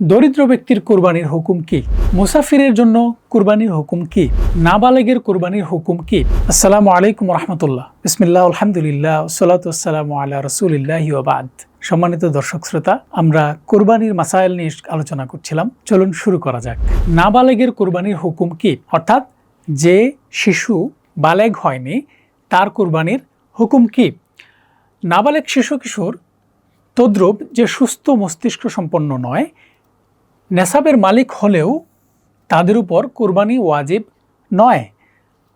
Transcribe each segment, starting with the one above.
দরিদ্র ব্যক্তির কুরবানির হুকুম কি? মুসাফিরের জন্য কুরবানির হুকুম কি? নাবালেগের কুরবানির হুকুম কি? আসসালামু আলাইকুম রাহমাতুল্লাহ। বিসমিল্লাহ, আলহামদুলিল্লাহ, ওয়াসসালাতু ওয়াসসালামু আলা রাসূলিল্লাহি ওয়া বাদ। সম্মানিত দর্শক শ্রোতা, আমরা কুরবানির মাসাইল নিয়ে আলোচনা করছিলাম। চলুন শুরু করা যাক। নাবালেগের কুরবানির হুকুম কি? অর্থাৎ যে শিশু বালেগ হয়নি তার কুরবানির হুকুম কি? নাবালেগ শিশু কিশোর তদ্রূপ যে সুস্থ মস্তিষ্ক সম্পন্ন নয়, নেসাবের মালিক হলেও তাদের উপর কুরবানি ওয়াজিব নয়।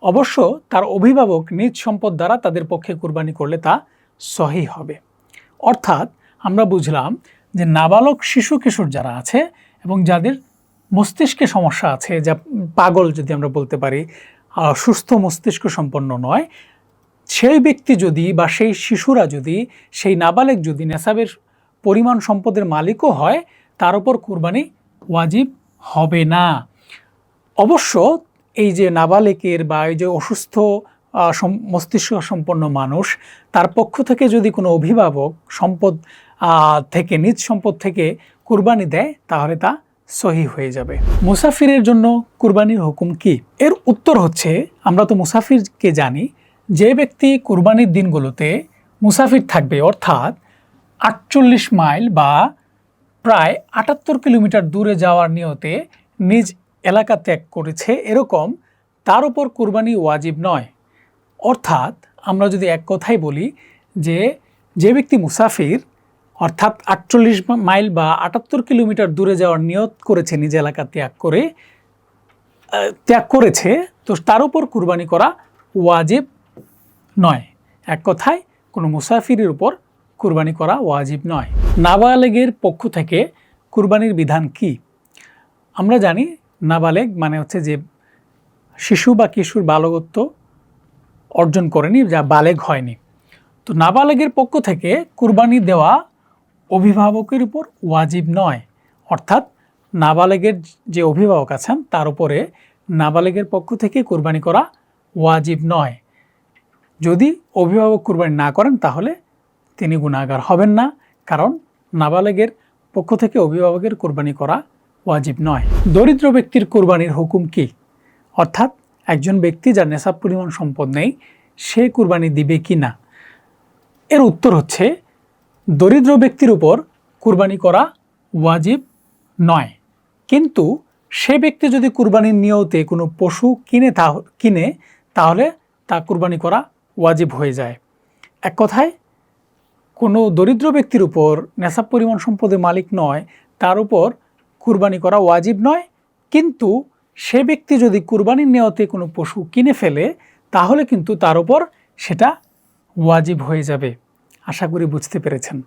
অবশ্য তার অভিভাবক নিজ সম্পদ দ্বারা তাদের পক্ষে কুরবানি করলে তা সহিহ হবে। অর্থাৎ আমরা বুঝলাম যে নাবালক শিশু কিশোর যারা আছে এবং যাদের মস্তিষ্কে সমস্যা আছে, যা পাগল যদি আমরা বলতে পারি, সুস্থ মস্তিষ্ক সম্পন্ন নয়, সেই ব্যক্তি যদি বা সেই শিশুরা যদি, সেই নাবালেগ যদি নেসাবের পরিমাণ সম্পদের মালিকও হয়, তার উপর কুরবানি ওয়াজিব হবে না। অবশ্য এই যে নাবালেকের বা এই যে অসুস্থ মস্তিষ্ক সম্পন্ন মানুষ, তার পক্ষ থেকে যদি কোনো অভিভাবক সম্পদ থেকে, নিজ সম্পদ থেকে কুরবানি দেয়, তাহলে তা সহিহ হয়ে যাবে। মুসাফিরের জন্য কুরবানির হুকুম কি? এর উত্তর হচ্ছে, আমরা তো মুসাফিরকে জানি, যে ব্যক্তি কুরবানির দিনগুলোতে মুসাফির থাকবে, অর্থাৎ 48 মাইল বা প্রায় 78 কিলোমিটার দূরে যাওয়ার নিয়তে নিজ এলাকা ত্যাগ করেছে, এরকম তার উপর কুরবানি ওয়াজিব নয়। অর্থাৎ আমরা যদি এক কথাই বলি যে ব্যক্তি মুসাফির, অর্থাৎ 48 মাইল বা 78 কিলোমিটার দূরে যাওয়ার নিয়ত করেছে, নিজ এলাকা ত্যাগ করেছে, তো তার উপর কুরবানি করা ওয়াজিব নয়। এক কথায় কোনো মুসাফিরের উপর কুরবানি করা ওয়াজিব নয়। নাবালেগের পক্ষ থেকে কুরবানির বিধান কি? আমরা জানি নাবালেগ মানে হচ্ছে যে শিশু বা কিশোর বালকত্ব অর্জন করেনি, যা বালেগ হয়নি। তো নাবালেগের পক্ষ থেকে কুরবানি দেওয়া অভিভাবকের উপর ওয়াজিব নয়। অর্থাৎ নাবালেগের যে অভিভাবক আছেন তার উপরে নাবালেগের পক্ষ থেকে কুরবানি করা ওয়াজিব নয়। যদি অভিভাবক কুরবানি না করেন তাহলে তিনি গুনাহগার হবেন না, কারণ নাবালেগের পক্ষ থেকে অভিভাবকের কুরবানি করা ওয়াজিব নয়। দরিদ্র ব্যক্তির কুরবানির হুকুম কি? অর্থাৎ একজন ব্যক্তি যার নেসাব পরিমাণ সম্পদ নেই, সে কুরবানি দিবে কি না? এর উত্তর হচ্ছে, দরিদ্র ব্যক্তির উপর কুরবানি করা ওয়াজিব নয়। কিন্তু সে ব্যক্তি যদি কুরবানির নিয়তে কোনো পশু কিনে তাহলে তা কুরবানি করা ওয়াজিব হয়ে যায়। এক কথায় কোনো দরিদ্র ব্যক্তির উপর নেসাব পরিমাণ সম্পদের মালিক নয়, তার উপর কুরবানি করা ওয়াজিব নয়। কিন্তু সে ব্যক্তি যদি কুরবানির নিয়তে কোনো পশু কিনে ফেলে, তাহলে কিন্তু তার উপর সেটা ওয়াজিব হয়ে যাবে। আশা করি বুঝতে পেরেছেন।